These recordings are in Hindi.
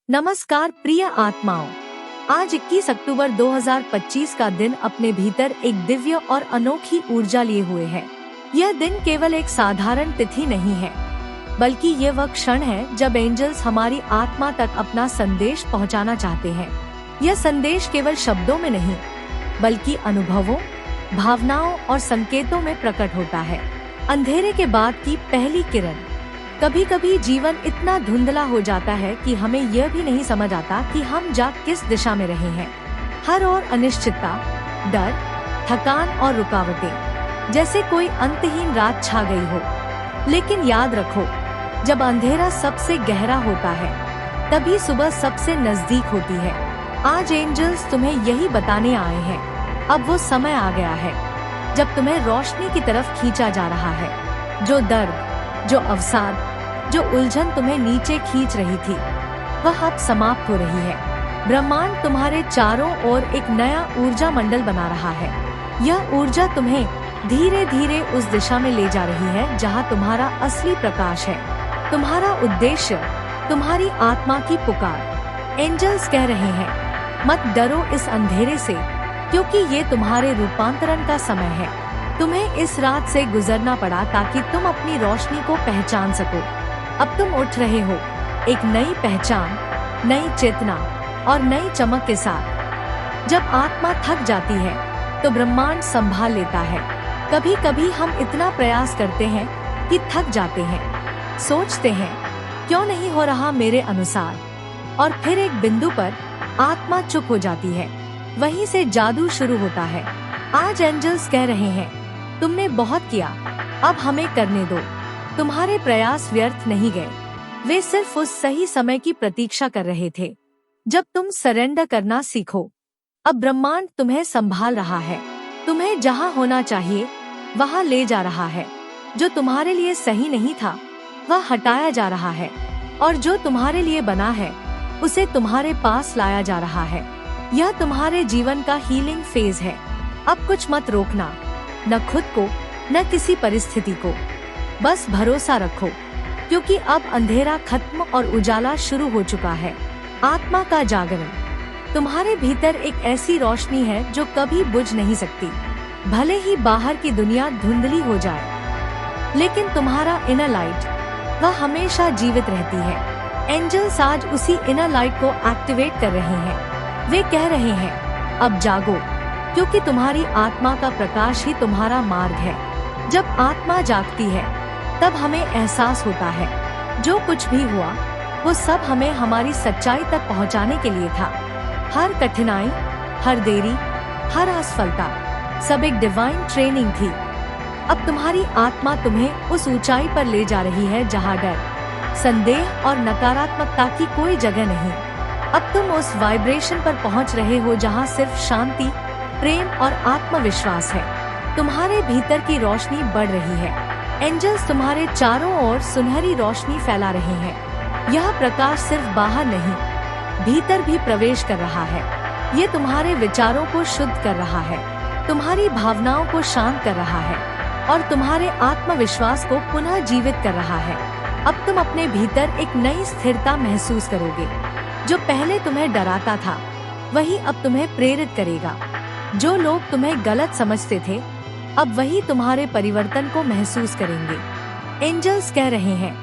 नमस्कार प्रिय आत्माओं, आज 21 अक्टूबर 2025 का दिन अपने भीतर एक दिव्य और अनोखी ऊर्जा लिए हुए है। यह दिन केवल एक साधारण तिथि नहीं है, बल्कि ये वह क्षण है जब एंजल्स हमारी आत्मा तक अपना संदेश पहुंचाना चाहते हैं। यह संदेश केवल शब्दों में नहीं, बल्कि अनुभवों, भावनाओं और संकेतों में प्रकट होता है। अंधेरे के बाद की पहली किरण। कभी कभी जीवन इतना धुंधला हो जाता है कि हमें यह भी नहीं समझ आता कि हम जा किस दिशा में रहे हैं। हर ओर अनिश्चितता, डर, थकान और रुकावटें, जैसे कोई अंतहीन रात छा गई हो। लेकिन याद रखो, जब अंधेरा सबसे गहरा होता है, तभी सुबह सबसे नजदीक होती है। आज एंजल्स तुम्हें यही बताने आए हैं, अब वो समय आ गया है जब तुम्हें रोशनी की तरफ खींचा जा रहा है। जो दर्द, जो अवसाद, जो उलझन तुम्हें नीचे खींच रही थी, वह अब समाप्त हो रही है। ब्रह्मांड तुम्हारे चारों ओर एक नया ऊर्जा मंडल बना रहा है। यह ऊर्जा तुम्हें धीरे धीरे उस दिशा में ले जा रही है जहां तुम्हारा असली प्रकाश है, तुम्हारा उद्देश्य, तुम्हारी आत्मा की पुकार। एंजल्स कह रहे हैं, मत डरो इस अंधेरे से, क्योंकि ये तुम्हारे रूपांतरण का समय है। तुम्हें इस रात से गुजरना पड़ा ताकि तुम अपनी रोशनी को पहचान सको। अब तुम उठ रहे हो, एक नई पहचान, नई चेतना और नई चमक के साथ। जब आत्मा थक जाती है तो ब्रह्मांड संभाल लेता है। कभी कभी हम इतना प्रयास करते हैं कि थक जाते हैं, सोचते हैं क्यों नहीं हो रहा मेरे अनुसार, और फिर एक बिंदु पर आत्मा चुप हो जाती है। वहीं से जादू शुरू होता है। आज एंजल्स कह रहे हैं, तुमने बहुत किया, अब हमें करने दो। तुम्हारे प्रयास व्यर्थ नहीं गए, वे सिर्फ उस सही समय की प्रतीक्षा कर रहे थे जब तुम सरेंडर करना सीखो। अब ब्रह्मांड तुम्हें संभाल रहा है, तुम्हें जहां होना चाहिए वहां ले जा रहा है। जो तुम्हारे लिए सही नहीं था वह हटाया जा रहा है, और जो तुम्हारे लिए बना है उसे तुम्हारे पास लाया जा रहा है। यह तुम्हारे जीवन का हीलिंग फेज है। अब कुछ मत रोकना, न खुद को, न किसी परिस्थिति को। बस भरोसा रखो, क्योंकि अब अंधेरा खत्म और उजाला शुरू हो चुका है। आत्मा का जागरण। तुम्हारे भीतर एक ऐसी रोशनी है जो कभी बुझ नहीं सकती, भले ही बाहर की दुनिया धुंधली हो जाए। लेकिन तुम्हारा इनर लाइट, वह हमेशा जीवित रहती है। एंजल्स आज उसी इनर लाइट को एक्टिवेट कर रहे हैं। वे कह रहे हैं, अब जागो, क्योंकि तुम्हारी आत्मा का प्रकाश ही तुम्हारा मार्ग है। जब आत्मा जागती है तब हमें एहसास होता है जो कुछ भी हुआ वो सब हमें हमारी सच्चाई तक पहुंचाने के लिए था। हर कठिनाई, हर देरी, हर असफलता, सब एक डिवाइन ट्रेनिंग थी। अब तुम्हारी आत्मा तुम्हें उस ऊंचाई पर ले जा रही है जहां डर, संदेह और नकारात्मकता की कोई जगह नहीं। अब तुम उस वाइब्रेशन पर पहुंच रहे हो जहां सिर्फ शांति, प्रेम और आत्मविश्वास है। तुम्हारे भीतर की रोशनी बढ़ रही है। एंजल्स तुम्हारे चारों ओर सुनहरी रोशनी फैला रहे हैं। यह प्रकाश सिर्फ बाहर नहीं, भीतर भी प्रवेश कर रहा है। ये तुम्हारे विचारों को शुद्ध कर रहा है, तुम्हारी भावनाओं को शांत कर रहा है, और तुम्हारे आत्मविश्वास को पुनः जीवित कर रहा है। अब तुम अपने भीतर एक नई स्थिरता महसूस करोगे। जो पहले तुम्हें डराता था, वही अब तुम्हें प्रेरित करेगा। जो लोग तुम्हें गलत समझते थे, अब वही तुम्हारे परिवर्तन को महसूस करेंगे। एंजल्स कह रहे हैं,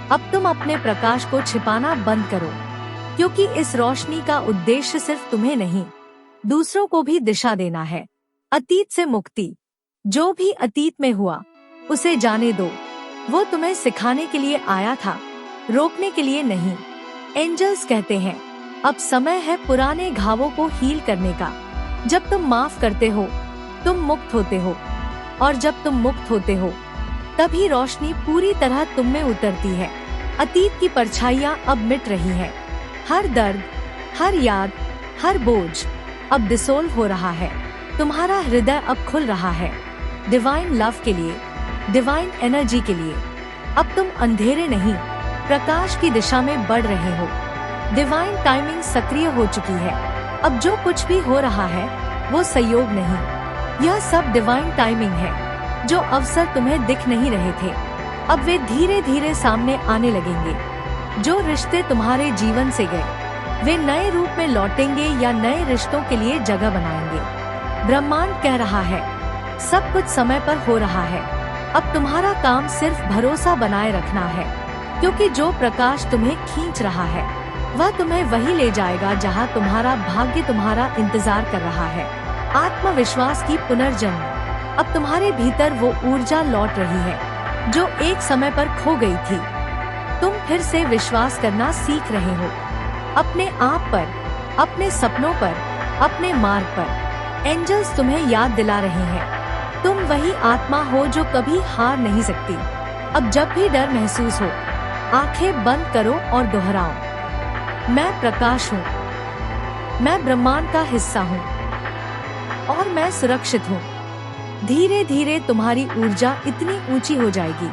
अब तुम अपने प्रकाश को छिपाना बंद करो, क्योंकि इस रोशनी का उद्देश्य सिर्फ तुम्हें नहीं, दूसरों को भी दिशा देना है। अतीत से मुक्ति। जो भी अतीत में हुआ उसे जाने दो। वो तुम्हें सिखाने के लिए आया था, रोकने के लिए नहीं। एंजल्स कहते हैं, अब समय है पुराने घावों को हील करने का। जब तुम माफ करते हो, तुम मुक्त होते हो, और जब तुम मुक्त होते हो, तभी रोशनी पूरी तरह तुम में उतरती है। अतीत की परछाइयां अब मिट रही हैं। हर दर्द, हर याद, हर बोझ अब डिसोल्व हो रहा है। तुम्हारा हृदय अब खुल रहा है डिवाइन लव के लिए, डिवाइन एनर्जी के लिए। अब तुम अंधेरे नहीं, प्रकाश की दिशा में बढ़ रहे हो। डिवाइन टाइमिंग सक्रिय हो चुकी है। अब जो कुछ भी हो रहा है वो संयोग नहीं, यह सब डिवाइन टाइमिंग है। जो अवसर तुम्हें दिख नहीं रहे थे, अब वे धीरे धीरे सामने आने लगेंगे। जो रिश्ते तुम्हारे जीवन से गए, वे नए रूप में लौटेंगे या नए रिश्तों के लिए जगह बनाएंगे। ब्रह्मांड कह रहा है, सब कुछ समय पर हो रहा है। अब तुम्हारा काम सिर्फ भरोसा बनाए रखना है, क्योंकि जो प्रकाश तुम्हें खींच रहा है वह तुम्हें वही ले जाएगा जहां तुम्हारा भाग्य तुम्हारा इंतजार कर रहा है। आत्मविश्वास की पुनर्जन्म। अब तुम्हारे भीतर वो ऊर्जा लौट रही है जो एक समय पर खो गई थी। तुम फिर से विश्वास करना सीख रहे हो, अपने आप पर, अपने सपनों पर, अपने मार्ग पर। एंजल्स तुम्हें याद दिला रहे हैं, तुम वही आत्मा हो जो कभी हार नहीं सकती। अब जब भी डर महसूस हो, आंखें बंद करो और दोहराओ, मैं प्रकाश हूँ, मैं ब्रह्मांड का हिस्सा हूँ और मैं सुरक्षित हूँ। धीरे धीरे तुम्हारी ऊर्जा इतनी ऊंची हो जाएगी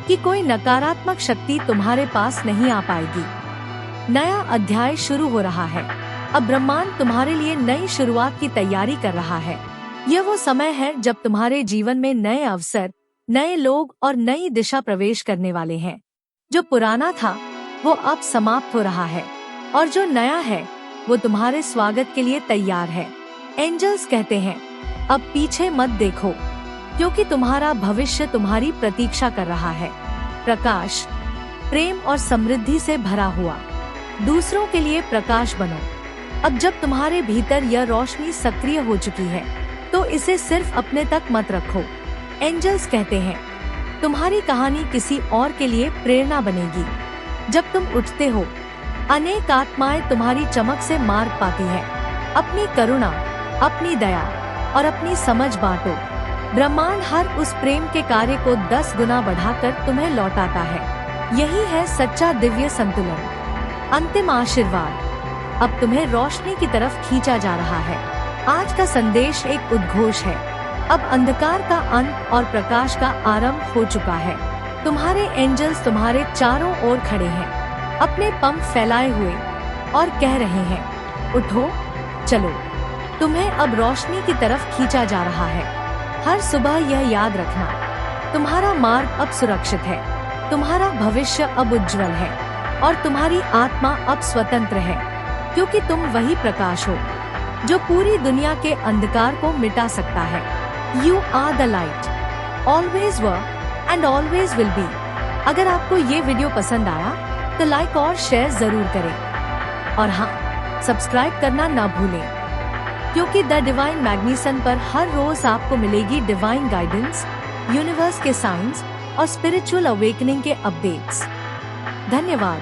कि कोई नकारात्मक शक्ति तुम्हारे पास नहीं आ पाएगी। नया अध्याय शुरू हो रहा है। अब ब्रह्मांड तुम्हारे लिए नई शुरुआत की तैयारी कर रहा है। यह वो समय है जब तुम्हारे जीवन में नए अवसर, नए लोग और नई दिशा प्रवेश करने वाले हैं। जो पुराना था वो अब समाप्त हो रहा है और जो नया है वो तुम्हारे स्वागत के लिए तैयार है। एंजल्स कहते हैं, अब पीछे मत देखो, क्योंकि तुम्हारा भविष्य तुम्हारी प्रतीक्षा कर रहा है। प्रकाश, प्रेम और समृद्धि से भरा हुआ। दूसरों के लिए प्रकाश बनो। अब जब तुम्हारे भीतर यह रोशनी सक्रिय हो चुकी है तो इसे सिर्फ अपने तक मत रखो। एंजल्स कहते हैं, तुम्हारी कहानी किसी और के लिए प्रेरणा बनेगी। जब तुम उठते हो, अनेक आत्माएं तुम्हारी चमक से मार्ग पाती है। अपनी करुणा, अपनी दया और अपनी समझ बांटो। ब्रह्मांड हर उस प्रेम के कार्य को 10 गुना बढ़ाकर तुम्हें लौटाता है। यही है सच्चा दिव्य संतुलन। अंतिम आशीर्वाद। अब तुम्हें रोशनी की तरफ खींचा जा रहा है। आज का संदेश एक उद्घोष है। अब अंधकार का अंत और प्रकाश का आरंभ हो चुका है। तुम्हारे एंजल्स तुम्हारे चारों ओर खड़े हैं, अपने पंख फैलाए हुए, और कह रहे हैं, उठो, चलो। तुम्हें अब रोशनी की तरफ खींचा जा रहा है। हर सुबह यह याद रखना, तुम्हारा मार्ग अब सुरक्षित है, तुम्हारा भविष्य अब उज्जवल है और तुम्हारी आत्मा अब स्वतंत्र है, क्योंकि तुम वही प्रकाश हो जो पूरी दुनिया के अंधकार को मिटा सकता है। You are the light, always were and always will be। अगर आपको ये वीडियो पसंद आया तो लाइक और शेयर जरूर करें और हाँ, सब्सक्राइब करना ना भूलें, क्योंकि द डिवाइन मैग्नीसन पर हर रोज आपको मिलेगी डिवाइन गाइडेंस, यूनिवर्स के साइंस और स्पिरिचुअल अवेकनिंग के अपडेट्स। धन्यवाद।